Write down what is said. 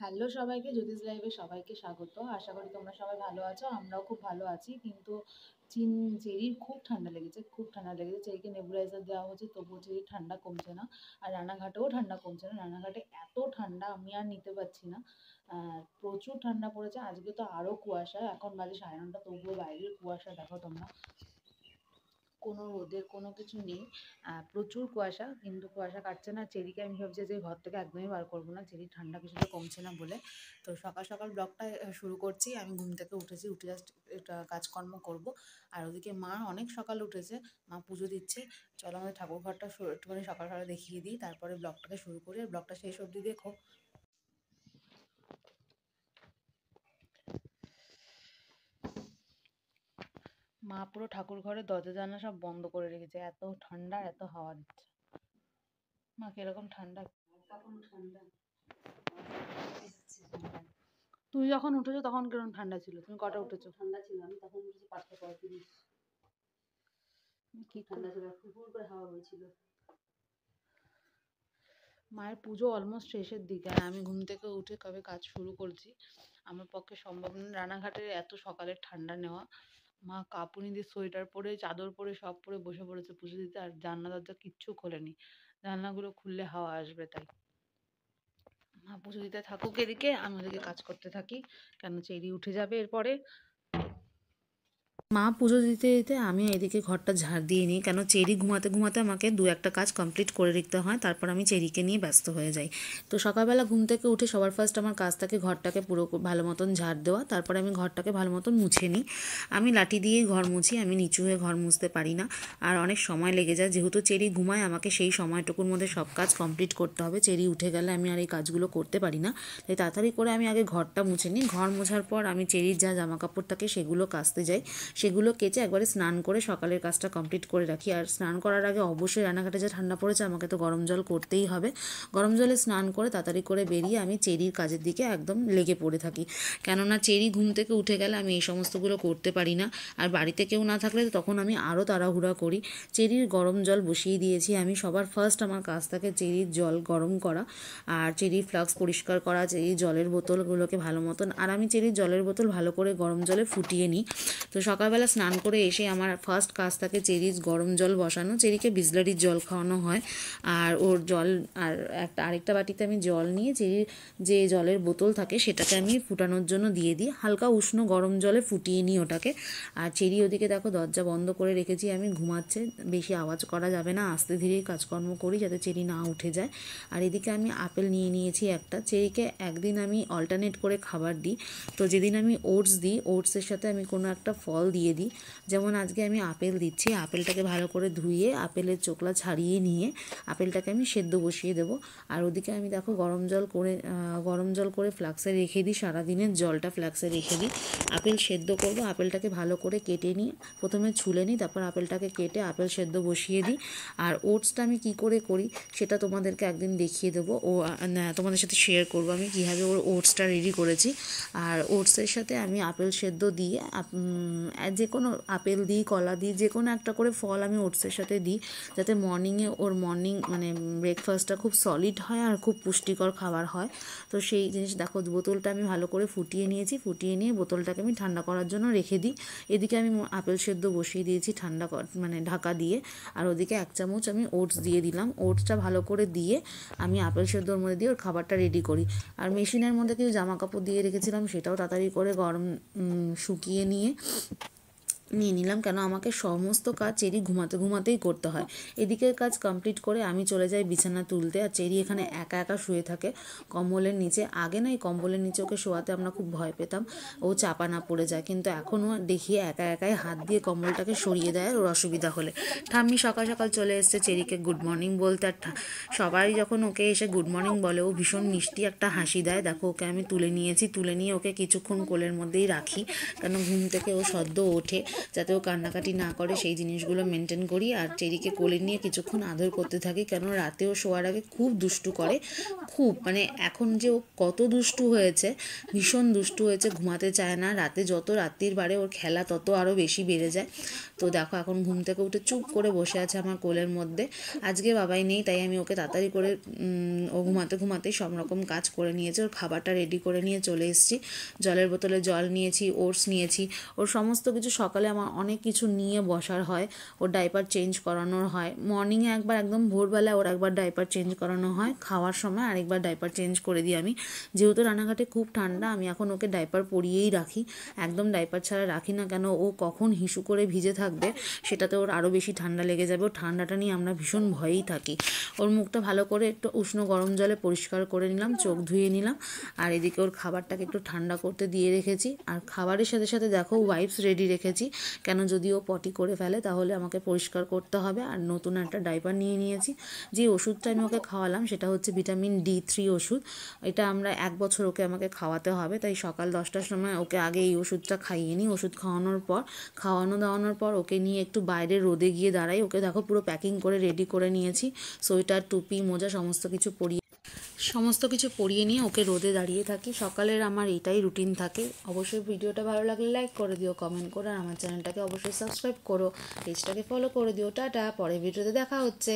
Hello সবাইকে, জ্যোতিষ লাইভে সবাইকে স্বাগত। আশা করি তোমরা সবাই ভালো আছো। আমরাও খুব ভালো আছি। কিন্তু চেরির খুব ঠান্ডা লেগেছে, খুব ঠান্ডা লেগেছে। চেরিকে নেবুলাইজার দেওয়া হচ্ছে, তবুও চেরির ঠান্ডা কমছে না। আর রানাঘাটেও ঠান্ডা কমছে না। রানাঘাটে এত ঠান্ডা আমি আর নিতে পারছি না। প্রচুর ঠান্ডা পড়েছে। আজকে তো আরো কুয়াশা। এখন বাজে 9:30, তবুও বাইরের কুয়াশা দেখো তোমরা। কোনো রোদের কোনো কিছু নেই। প্রচুর কুয়াশা, কিন্তু কুয়াশা কাটছে না। চেরিকে আমি ভাবছি যে ঘর থেকে একদমই বার করবো না, চেরির ঠান্ডা কিছুটা কমছে না বলে। তো সকাল সকাল ব্লগটা শুরু করছি। আমি ঘুম থেকে উঠেছি, উঠে জাস্ট এটা কাজকর্ম করব। আর ওদিকে মা অনেক সকালে উঠেছে, মা পুজো দিচ্ছে। চলো আমাদের ঠাকুর ঘরটা একটুখানি সকাল সকালে দেখিয়ে দিই, তারপরে ব্লগটাকে শুরু করি। আর ব্লগটা শেষ অবধি দেখো। মা পুরো ঠাকুর ঘরের দরজা জানলা সব বন্ধ করে রেখেছে, এত ঠান্ডা, এত হাওয়া দিচ্ছে। মা কিরকম ঠান্ডা! তুমি যখন উঠেছো তখন কিরকম ঠান্ডা ছিল? তুমি কটা উঠেছো? ঠান্ডা ছিল, আমি তখন উঠেছি 5:35। কি ঠান্ডা ছিল, ফুরফুর করে হাওয়া হয়েছিল। মায়ের পুজো অলমোস্ট শেষের দিকে, আর আমি ঘুম থেকে উঠে কবে কাজ শুরু করছি। আমার পক্ষে সম্ভব না রানাঘাটের এত সকালে ঠান্ডা নেওয়া। মা কাঁপুনি দিয়ে সোয়েটার পরে, চাদর পরে, সব পরে বসে পড়েছে পুজো দিতে। আর জানলা দরজা কিচ্ছু খোলেনি, জানলাগুলো খুললে হাওয়া আসবে তাই। মা পুজো দিতে থাকুক এদিকে, আমি ওদিকে কাজ করতে থাকি, কেন চেরি উঠে যাবে এরপরে। মা পুজো দিতে দিতে আমি এদিকে ঘরটা ঝাড় দিয়ে নিই, কেন চেরি ঘুমাতে ঘুমাতে আমাকে দু একটা কাজ কমপ্লিট করে রাখতে হয়, তারপর আমি চেরিকে নিয়ে ব্যস্ত হয়ে যাই। তো সকালবেলা ঘুম থেকে উঠে সবার ফার্স্ট আমার কাজ থাকে ঘরটাকে পুরো ভালো মতন ঝাড় দেওয়া। তারপরে আমি ঘরটাকে ভালো মতন মুছে নিই। আমি লাঠি দিয়েই ঘর মুছি, আমি নিচু হয়ে ঘর মুছতে পারি না। আর অনেক সময় লেগে যায়, যেহেতু চেরি ঘুমায়, আমাকে সেই সময়টুকুর মধ্যে সব কাজ কমপ্লিট করতে হবে। চেরি উঠে গেলে আমি আর এই কাজগুলো করতে পারি না। তাই তাড়াতাড়ি করে আমি আগে ঘরটা মুছে নিই। ঘর মোছার পর আমি চেরির যা জামা কাপড় থাকে সেগুলো কাচতে যাই। সেগুলো কেচে একবারে স্নান করে সকালের কাজটা কমপ্লিট করে রাখি। আর স্নান করার আগে অবশ্যই, রান্নাঘাটে যে ঠান্ডা পড়েছে, আমাকে তো গরম জল করতেই হবে। গরম জলে স্নান করে তাড়াতাড়ি করে বেরিয়ে আমি চেরির কাজের দিকে একদম লেগে পড়ে থাকি। কেননা চেরি ঘুম থেকে উঠে গেলে আমি এই সমস্তগুলো করতে পারি না। আর বাড়িতে কেউ না থাকলে তখন আমি আরও তাড়াহুড়া করি। চেরির গরম জল বসিয়ে দিয়েছি আমি। সবার ফার্স্ট আমার কাজ থাকে চেরির জল গরম করা, আর চেরির ফ্লাস্ক পরিষ্কার করা, চেরির জলের বোতলগুলোকে ভালো মতন। আর আমি চেরির জলের বোতল ভালো করে গরম জলে ফুটিয়ে নিই। তো সকালবেলা স্নান করে এসে আমার ফার্স্ট কাজ থাকে চেরির গরম জল বসানো। চেরিকে বিসলারির জল খাওয়ানো হয়। আর ওর জল, আর আরেকটা বাটিতে আমি জল নিয়ে চেরির যে জলের বোতল থাকে সেটাকে আমি ফুটানোর জন্য দিয়ে দিই। হালকা উষ্ণ গরম জলে ফুটিয়ে নিই ওটাকে। আর চেরি ওদিকে দেখো দরজা বন্ধ করে রেখেছি আমি, ঘুমাচ্ছে। বেশি আওয়াজ করা যাবে না, আস্তে ধীরেই কাজকর্ম করি যাতে চেরি না উঠে যায়। আর এদিকে আমি আপেল নিয়ে নিয়েছি একটা। চেরিকে একদিন আমি অল্টারনেট করে খাবার দিই। তো যেদিন আমি ওটস দিই, ওটসের সাথে আমি কোনো একটা ফল দিয়ে দিই। যেমন আজকে আমি আপেল দিচ্ছি, আপেলটাকে ভালো করে ধুয়ে আপেলের চোকলা ছাড়িয়ে নিয়ে আপেলটাকে আমি সেদ্ধ বসিয়ে দেবো। আর ওদিকে আমি দেখো গরম জল করে ফ্লাক্সে রেখে দিই, সারাদিনের জলটা ফ্লাক্সে রেখে দিই। আপেল সেদ্ধ করবো, আপেলটাকে ভালো করে কেটে নিই, প্রথমে ছুলে নিই, তারপর আপেলটাকে কেটে আপেল সেদ্ধ বসিয়ে দিই। আর ওটসটা আমি কী করে করি সেটা তোমাদেরকে একদিন দেখিয়ে দেবো, তোমাদের সাথে শেয়ার করবো আমি কীভাবে ওর ওটসটা রেডি করেছি। আর ওটসের সাথে আমি আপেল সেদ্ধ দিয়ে, যে কোনো আপেল দিই, কলা দিই, যে কোনো একটা করে ফল আমি ওটসের সাথে দিই, যাতে মর্নিংয়ে ওর মানে ব্রেকফাস্টটা খুব সলিড হয় আর খুব পুষ্টিকর খাবার হয়। তো সেই জিনিস দেখো, বোতলটা আমি ভালো করে ফুটিয়ে নিয়েছি। ফুটিয়ে নিয়ে বোতলটাকে আমি ঠান্ডা করার জন্য রেখে দিই। এদিকে আমি আপেল সেদ্ধ বসিয়ে দিয়েছি মানে ঢাকা দিয়ে। আর ওদিকে 1 চামচ আমি ওটস দিয়ে দিলাম। ওটসটা ভালো করে দিয়ে আমি আপেল সেদ্ধর মধ্যে দিয়ে ওর খাবারটা রেডি করি। আর মেশিনের মধ্যে কিছু জামা কাপড় দিয়ে রেখেছিলাম, সেটাও তাড়াতাড়ি করে শুকিয়ে নিয়ে নিলাম, কেন আমাকে সমস্ত কাজ চেরি ঘুমাতে ঘুমাতেই করতে হয়। এদিকের কাজ কমপ্লিট করে আমি চলে যাই বিছানা তুলতে। আর চেরি এখানে একা একা শুয়ে থাকে কম্বলের নিচে। আগে না এই কম্বলের নিচে ওকে শোয়াতে আমরা খুব ভয় পেতাম, ও চাপা না পড়ে যায়, কিন্তু এখনও দেখি একা একাই হাত দিয়ে কম্বলটাকে সরিয়ে দেয় ওর অসুবিধা হলে। ঠাম্মি সকাল সকাল চলে এসছে চেরিকে গুড মর্নিং বলতে। আর সবাই যখন ওকে এসে গুড মর্নিং বলে, ও ভীষণ মিষ্টি একটা হাসি দেয়। দেখো ওকে আমি তুলে নিয়েছি, তুলে নিয়ে ওকে কিছুক্ষণ কোলের মধ্যেই রাখি, কেন ঘুম থেকে ও সদ্য ওঠে। যাতে ও কান্নাকাটি না করে সেই জিনিসগুলো মেনটেন করি। আর চেরিকে কোলে নিয়ে কিছুক্ষণ আদর করতে থাকি, কেন রাতেও শোয়ার আগে খুব দুষ্টু করে, খুব মানে এখন যে ও কত দুষ্টু হয়েছে, ভীষণ দুষ্টু হয়েছে, ঘুমাতে চায় না রাতে, যত রাত্রির বাড়ে ওর খেলা তত আরও বেশি বেড়ে যায়। তো দেখো এখন ঘুম থেকে উঠে চুপ করে বসে আছে আমার কোলের মধ্যে। আজকে বাবাই নেই, তাই আমি ওকে তাড়াতাড়ি করে ও ঘুমাতেই সব রকম কাজ করে নিয়েছে। ওর খাবারটা রেডি করে নিয়ে চলে এসেছি, জলের বোতলে জল নিয়েছি, ওটস নিয়েছি, ওর সমস্ত কিছু সকালে আমার অনেক কিছু নিয়ে বসার হয়। ওর ডাইপার চেঞ্জ করানোর হয়, মর্নিংয়ে একবার একদম ভোরবেলা ওর একবার ডাইপার চেঞ্জ করানো হয়, খাওয়ার সময় আরেকবার ডাইপার চেঞ্জ করে দিই আমি। যেহেতু রানাঘাটে খুব ঠান্ডা, আমি এখন ওকে ডাইপার পরিয়েই রাখি, একদম ডাইপার ছাড়া রাখি না, কেন ও কখন হিসু করে ভিজে থাকবে সেটাতে ওর আরও বেশি ঠান্ডা লেগে যাবে। ওর ঠান্ডাটা নিয়ে আমরা ভীষণ ভয়েই থাকি। ওর মুখটা ভালো করে একটু উষ্ণ গরম জলে পরিষ্কার করে নিলাম, চোখ ধুয়ে নিলাম, আর এদিকে ওর খাবারটাকে একটু ঠান্ডা করতে দিয়ে রেখেছি। আর খাবারের সাথে সাথে দেখো ওয়াইপস রেডি রেখেছি, কেন যদি ও পটি করে ফেলে তাহলে আমাকে পরিষ্কার করতে হবে। আর নতুন একটা ডাইপার নিয়ে নিয়েছি। যে ওষুধটা আমি ওকে খাওয়ালাম সেটা হচ্ছে ভিটামিন D3 ওষুধ, এটা আমরা 1 বছর আমাকে খাওয়াতে হবে, তাই সকাল 10টার সময় ওকে আগে এই ওষুধটা খাইয়ে নিই। ওষুধ দাওয়ানোর পর ওকে নিয়ে একটু বাইরে রোদে গিয়ে দাঁড়াই। ওকে দেখো পুরো প্যাকিং করে রেডি করে নিয়েছি, সোয়েটার, টুপি, মোজা সমস্ত কিছু পরিয়ে নিয়ে ওকে রোদে দাঁড়িয়ে থাকি। সকালের আমার এটাই রুটিন থাকে। অবশ্যই ভিডিওটা ভালো লাগলে লাইক করে দিও, কমেন্ট করো, আর আমার চ্যানেলটাকে অবশ্যই সাবস্ক্রাইব করো, পেজটাকে ফলো করে দিও। টাটা, পরের ভিডিওতে দেখা হচ্ছে।